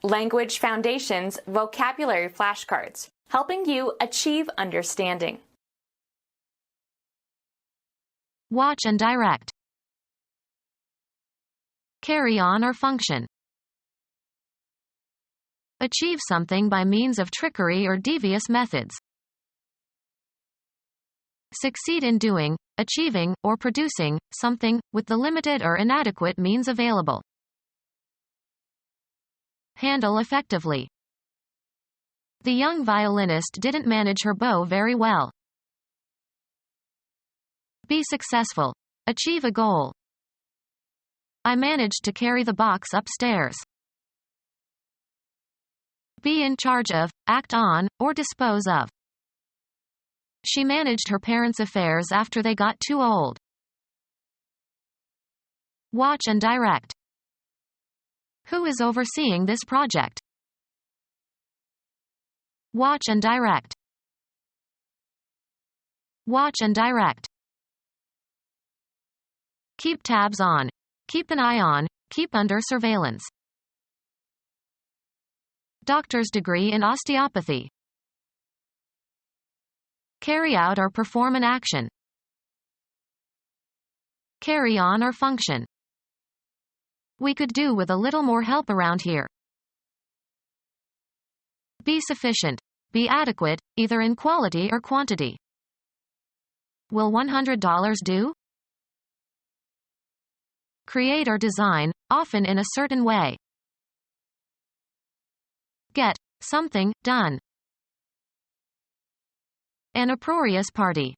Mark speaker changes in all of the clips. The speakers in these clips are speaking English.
Speaker 1: Language Foundations Vocabulary Flashcards, helping you achieve understanding.
Speaker 2: Watch and direct. Carry on or function. Achieve something by means of trickery or devious methods. Succeed in doing, achieving, or producing something with the limited or inadequate means available. Handle effectively. The young violinist didn't manage her bow very well. Be successful. Achieve a goal. I managed to carry the box upstairs. Be in charge of, act on, or dispose of. She managed her parents' affairs after they got too old. Watch and direct. Who is overseeing this project? Watch and direct. Watch and direct. Keep tabs on. Keep an eye on. Keep under surveillance. Doctor's degree in osteopathy. Carry out or perform an action. Carry on or function. We could do with a little more help around here. Be sufficient. Be adequate, either in quality or quantity. Will $100 do? Create or design, often in a certain way. Get something done. An uproarious party.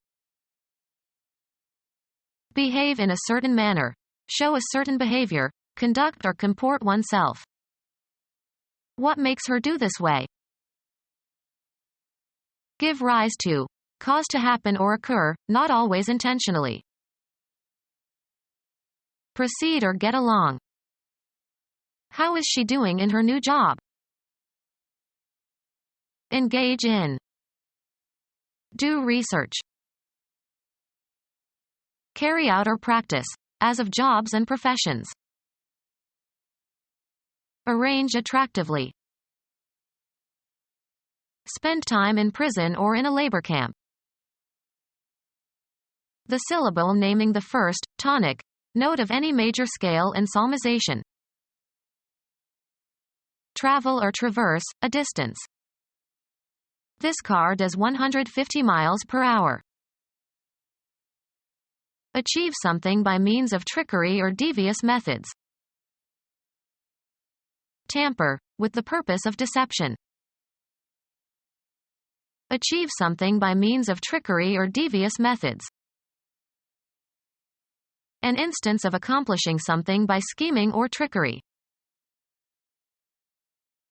Speaker 2: Behave in a certain manner. Show a certain behavior. Conduct or comport oneself. What makes her do this way? Give rise to. Cause to happen or occur, not always intentionally. Proceed or get along. How is she doing in her new job? Engage in. Do research. Carry out or practice, as of jobs and professions. Arrange attractively. Spend time in prison or in a labor camp. The syllable naming the first, tonic, note of any major scale in psalmization. Travel or traverse, a distance. This car does 150 miles per hour. Achieve something by means of trickery or devious methods. Tamper, with the purpose of deception. Achieve something by means of trickery or devious methods. An instance of accomplishing something by scheming or trickery.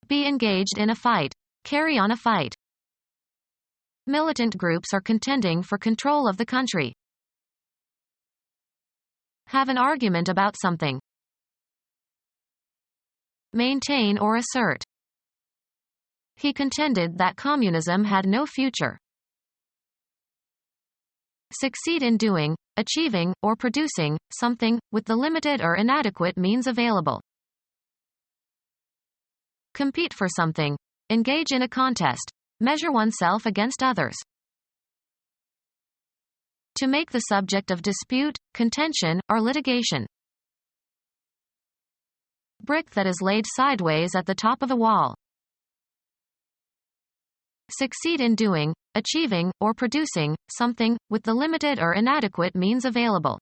Speaker 2: Be engaged in a fight. Carry on a fight. Militant groups are contending for control of the country. Have an argument about something. Maintain or assert. He contended that communism had no future. Succeed in doing, achieving, or producing something with the limited or inadequate means available. Compete for something. Engage in a contest. Measure oneself against others. To make the subject of dispute, contention, or litigation. Brick that is laid sideways at the top of a wall. Succeed in doing, achieving, or producing something with the limited or inadequate means available.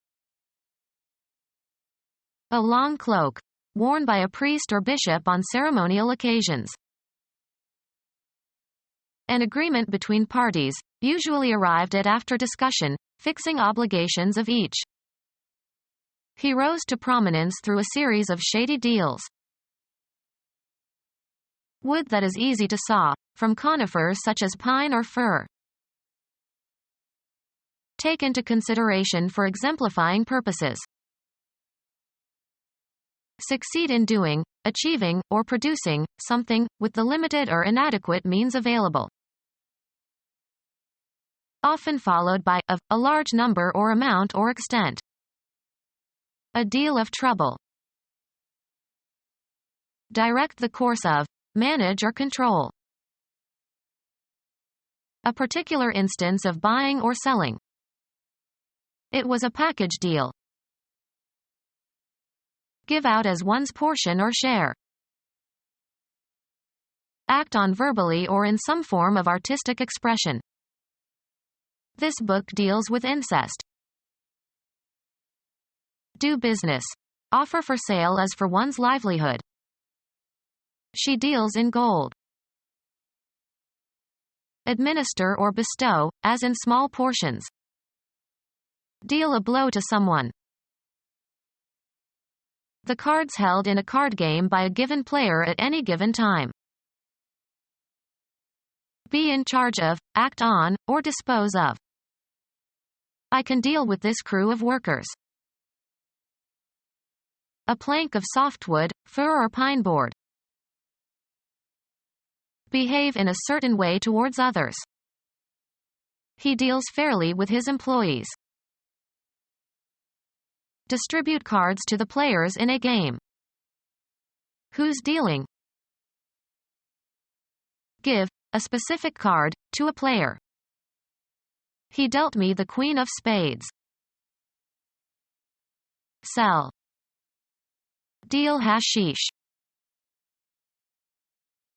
Speaker 2: A long cloak, worn by a priest or bishop on ceremonial occasions. An agreement between parties, usually arrived at after discussion, fixing obligations of each. He rose to prominence through a series of shady deals. Wood that is easy to saw, from conifers such as pine or fir. Take into consideration for exemplifying purposes. Succeed in doing, achieving, or producing something with the limited or inadequate means available. Often followed by of, a large number or amount or extent. A deal of trouble. Direct the course of, manage or control. A particular instance of buying or selling. It was a package deal. Give out as one's portion or share. Act on verbally or in some form of artistic expression. This book deals with incest. Do business. Offer for sale as for one's livelihood. She deals in gold. Administer or bestow, as in small portions. Deal a blow to someone. The cards held in a card game by a given player at any given time. Be in charge of, act on, or dispose of. I can deal with this crew of workers. A plank of softwood, fir or pine board. Behave in a certain way towards others. He deals fairly with his employees. Distribute cards to the players in a game. Who's dealing? Give a specific card to a player. He dealt me the queen of spades. Sell. Deal hashish.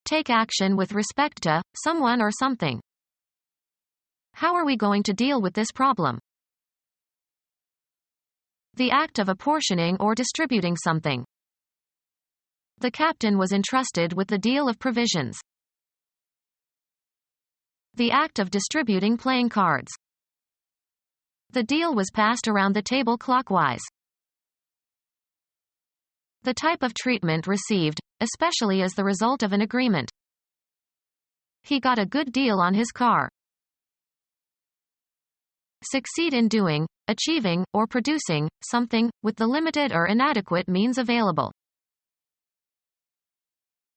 Speaker 2: Take action with respect to someone or something. How are we going to deal with this problem? The act of apportioning or distributing something. The captain was entrusted with the deal of provisions. The act of distributing playing cards. The deal was passed around the table clockwise. The type of treatment received, especially as the result of an agreement. He got a good deal on his car. Succeed in doing, achieving, or producing something with the limited or inadequate means available.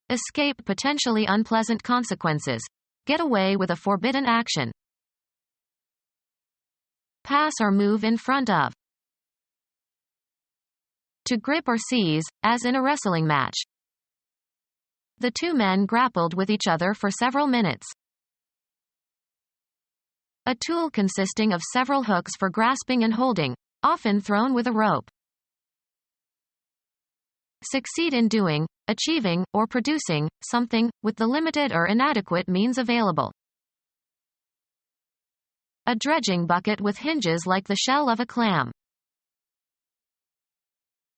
Speaker 2: Escape potentially unpleasant consequences. Get away with a forbidden action. Pass or move in front of. To grip or seize, as in a wrestling match. The two men grappled with each other for several minutes. A tool consisting of several hooks for grasping and holding, often thrown with a rope. Succeed in doing, achieving, or producing something with the limited or inadequate means available. A dredging bucket with hinges like the shell of a clam.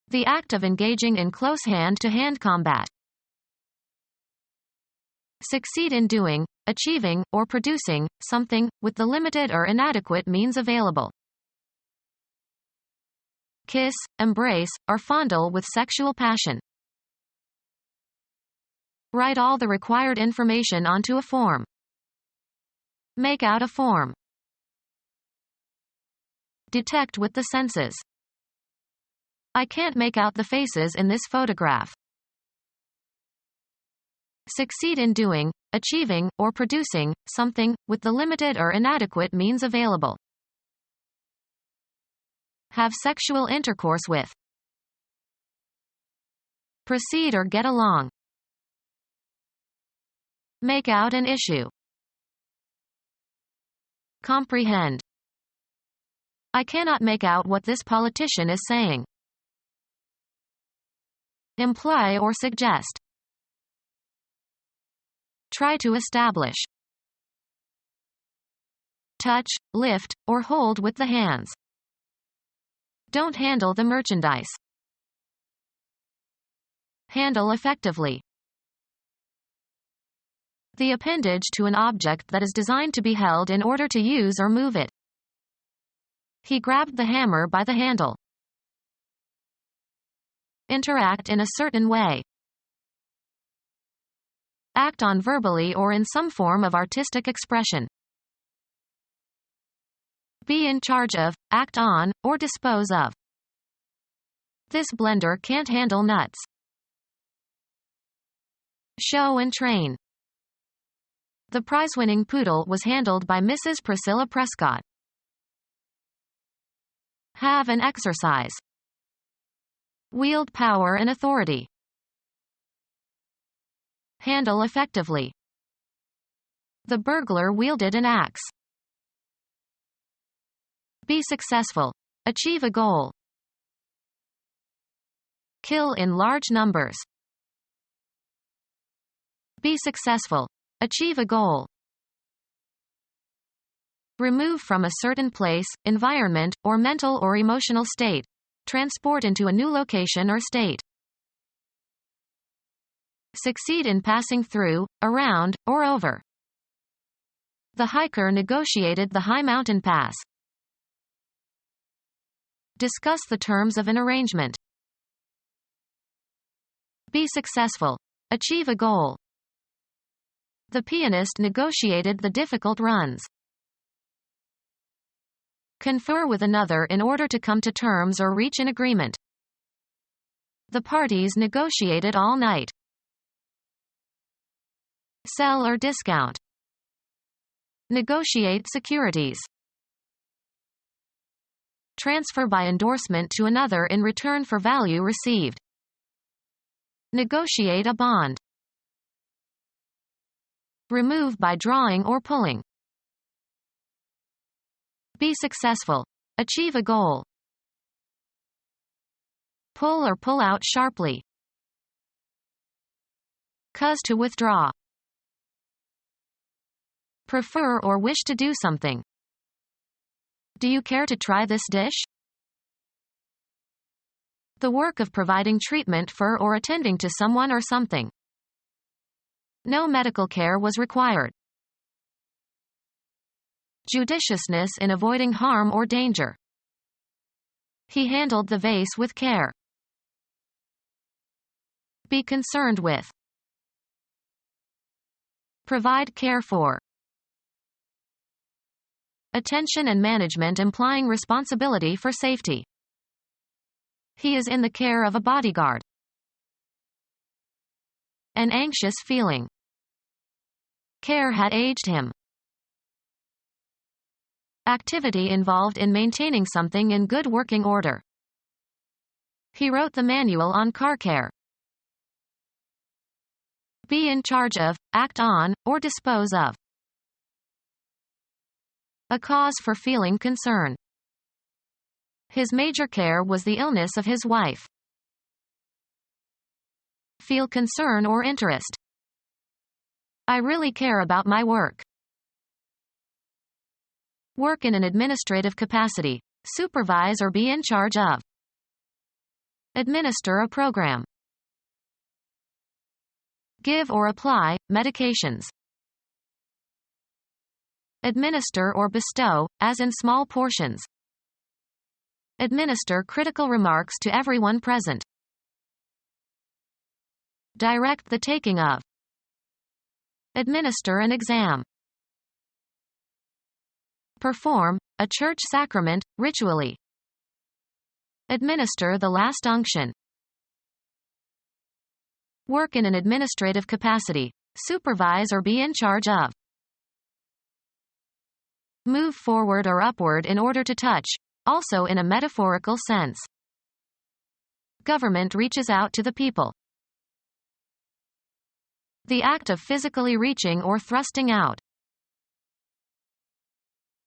Speaker 2: The act of engaging in close hand-to-hand combat. Succeed in doing, achieving, or producing something with the limited or inadequate means available. Kiss, embrace, or fondle with sexual passion. Write all the required information onto a form. Make out a form. Detect with the senses. I can't make out the faces in this photograph. Succeed in doing, achieving, or producing something with the limited or inadequate means available. Have sexual intercourse with. Proceed or get along. Make out an issue. Comprehend. I cannot make out what this politician is saying. Imply or suggest. Try to establish. Touch, lift, or hold with the hands. Don't handle the merchandise. Handle effectively. The appendage to an object that is designed to be held in order to use or move it. He grabbed the hammer by the handle. Interact in a certain way. Act on verbally or in some form of artistic expression. Be in charge of, act on, or dispose of. This blender can't handle nuts. Show and train. The prize-winning poodle was handled by Mrs. Priscilla Prescott. Have and exercise. Wield power and authority. Handle effectively. The burglar wielded an axe. Be successful. Achieve a goal. Kill in large numbers. Be successful. Achieve a goal. Remove from a certain place, environment, or mental or emotional state. Transport into a new location or state. Succeed in passing through, around, or over. The hiker negotiated the high mountain pass. Discuss the terms of an arrangement. Be successful. Achieve a goal. The pianist negotiated the difficult runs. Confer with another in order to come to terms or reach an agreement. The parties negotiated all night. Sell or discount. Negotiate securities. Transfer by endorsement to another in return for value received. Negotiate a bond. Remove by drawing or pulling. Be successful. Achieve a goal. Pull or pull out sharply. Cause to withdraw. Prefer or wish to do something. Do you care to try this dish? The work of providing treatment for or attending to someone or something. No medical care was required. Judiciousness in avoiding harm or danger. He handled the vase with care. Be concerned with. Provide care for. Attention and management implying responsibility for safety. He is in the care of a bodyguard. An anxious feeling. Care had aged him. Activity involved in maintaining something in good working order. He wrote the manual on car care. Be in charge of, act on, or dispose of. A cause for feeling concern. His major care was the illness of his wife. Feel concern or interest. I really care about my work. Work in an administrative capacity. Supervise or be in charge of. Administer a program. Give or apply medications. Administer or bestow, as in small portions. Administer critical remarks to everyone present. Direct the taking of. Administer an exam. Perform, a church sacrament, ritually. Administer the last unction. Work in an administrative capacity. Supervise or be in charge of. Move forward or upward in order to touch, also in a metaphorical sense. Government reaches out to the people. The act of physically reaching or thrusting out.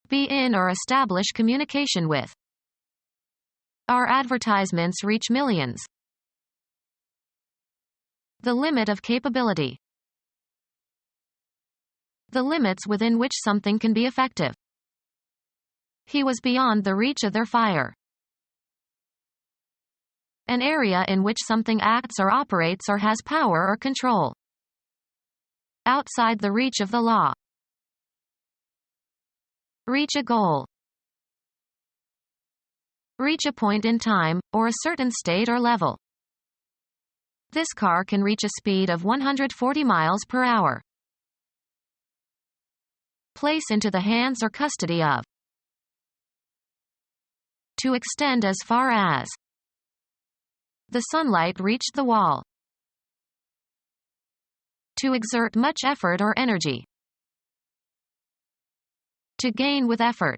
Speaker 2: Be in or establish communication with. Our advertisements reach millions. The limit of capability. The limits within which something can be effective. He was beyond the reach of their fire. An area in which something acts or operates or has power or control. Outside the reach of the law. Reach a goal. Reach a point in time, or a certain state or level. This car can reach a speed of 140 miles per hour. Place into the hands or custody of. To extend as far as. The sunlight reached the wall. To exert much effort or energy. To gain with effort.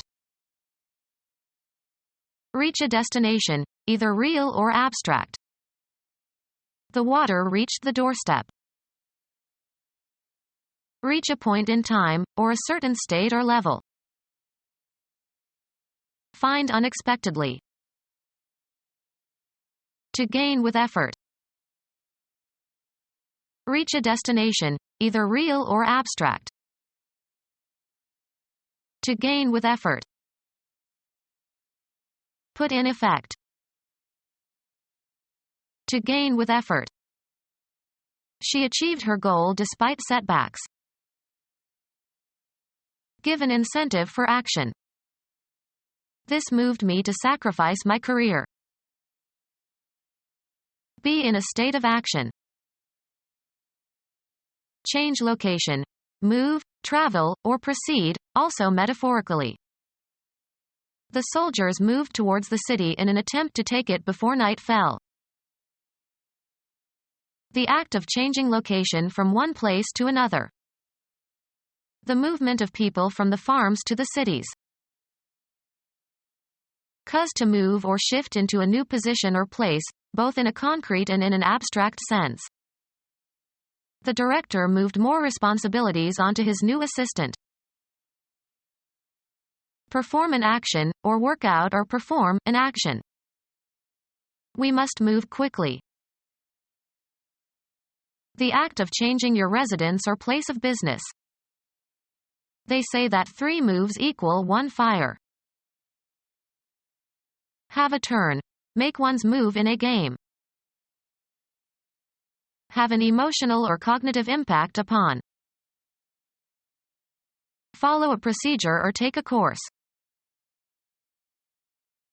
Speaker 2: Reach a destination, either real or abstract. The water reached the doorstep. Reach a point in time, or a certain state or level. Find unexpectedly. To gain with effort. Reach a destination, either real or abstract. To gain with effort. Put in effect. To gain with effort. She achieved her goal despite setbacks. Give an incentive for action. This moved me to sacrifice my career. Be in a state of action. Change location. Move, travel, or proceed, also metaphorically. The soldiers moved towards the city in an attempt to take it before night fell. The act of changing location from one place to another. The movement of people from the farms to the cities. Cause to move or shift into a new position or place, both in a concrete and in an abstract sense. The director moved more responsibilities onto his new assistant. Perform an action, or work out or perform an action. We must move quickly. The act of changing your residence or place of business. They say that 3 moves equal 1 fire. Have a turn. Make one's move in a game. Have an emotional or cognitive impact upon. Follow a procedure or take a course.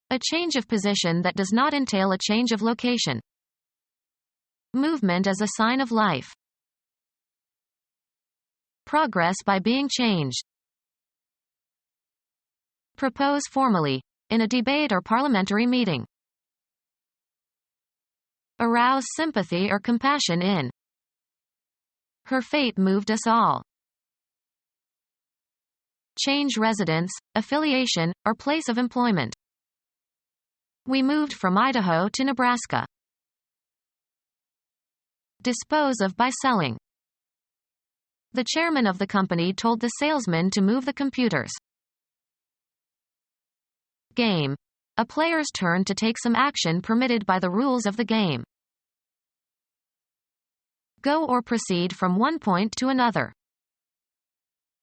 Speaker 2: A change of position that does not entail a change of location. Movement as a sign of life. Progress by being changed. Propose formally, in a debate or parliamentary meeting. Arouse sympathy or compassion in. Her fate moved us all. Change residence, affiliation, or place of employment. We moved from Idaho to Nebraska. Dispose of by selling. The chairman of the company told the salesman to move the computers. Game. A player's turn to take some action permitted by the rules of the game. Go or proceed from one point to another.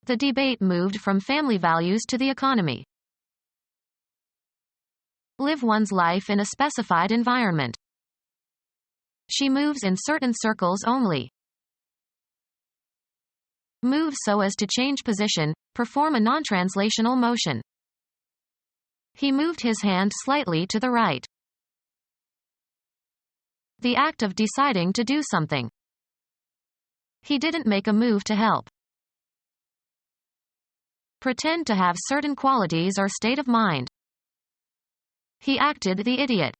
Speaker 2: The debate moved from family values to the economy. Live one's life in a specified environment. She moves in certain circles only. Move so as to change position, perform a non-translational motion. He moved his hand slightly to the right. The act of deciding to do something. He didn't make a move to help. Pretend to have certain qualities or state of mind. He acted the idiot.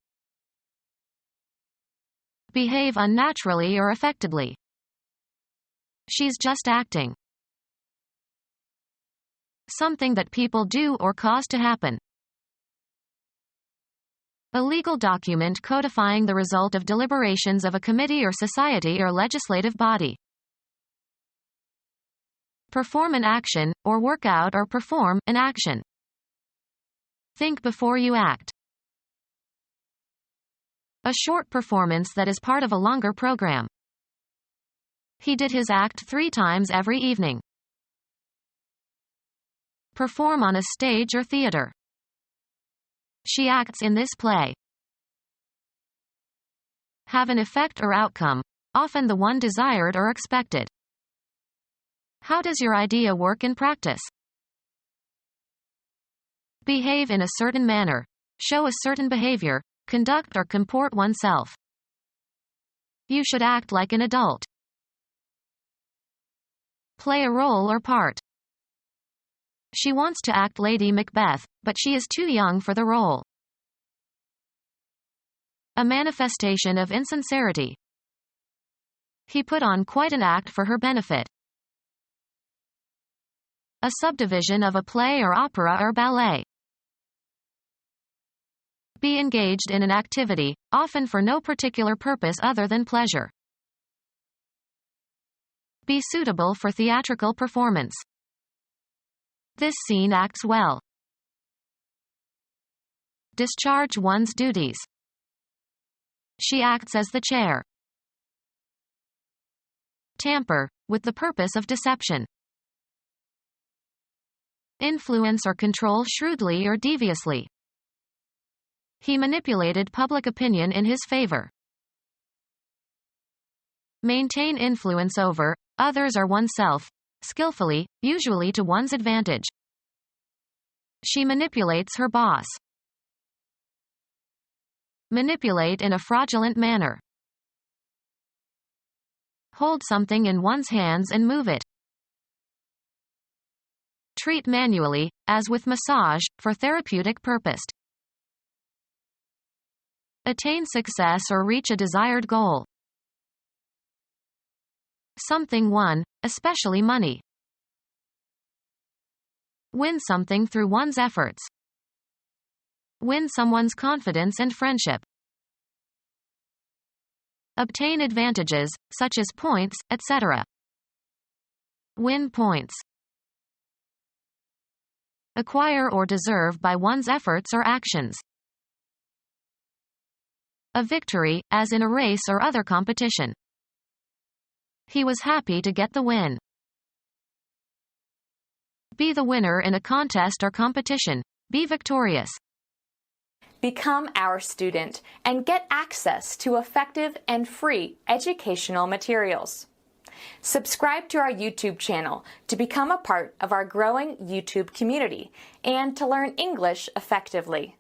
Speaker 2: Behave unnaturally or affectedly. She's just acting. Something that people do or cause to happen. A legal document codifying the result of deliberations of a committee or society or legislative body. Perform an action, or work out or perform an action. Think before you act. A short performance that is part of a longer program. He did his act 3 times every evening. Perform on a stage or theater. She acts in this play. Have an effect or outcome, often the one desired or expected. How does your idea work in practice? Behave in a certain manner. Show a certain behavior, conduct or comport oneself. You should act like an adult. Play a role or part. She wants to act Lady Macbeth, but she is too young for the role. A manifestation of insincerity. He put on quite an act for her benefit. A subdivision of a play or opera or ballet. Be engaged in an activity, often for no particular purpose other than pleasure. Be suitable for theatrical performance. This scene acts well. Discharge one's duties. She acts as the chair. Tamper, with the purpose of deception. Influence or control shrewdly or deviously. He manipulated public opinion in his favor. Maintain influence over others or oneself, skillfully, usually to one's advantage. She manipulates her boss. Manipulate in a fraudulent manner. Hold something in one's hands and move it. Treat manually, as with massage, for therapeutic purpose. Attain success or reach a desired goal. Something won, especially money. Win something through one's efforts. Win someone's confidence and friendship. Obtain advantages, such as points, etc. Win points. Acquire or deserve by one's efforts or actions. A victory, as in a race or other competition. He was happy to get the win. Be the winner in a contest or competition. Be victorious.
Speaker 1: Become our student and get access to effective and free educational materials. Subscribe to our YouTube channel to become a part of our growing YouTube community and to learn English effectively.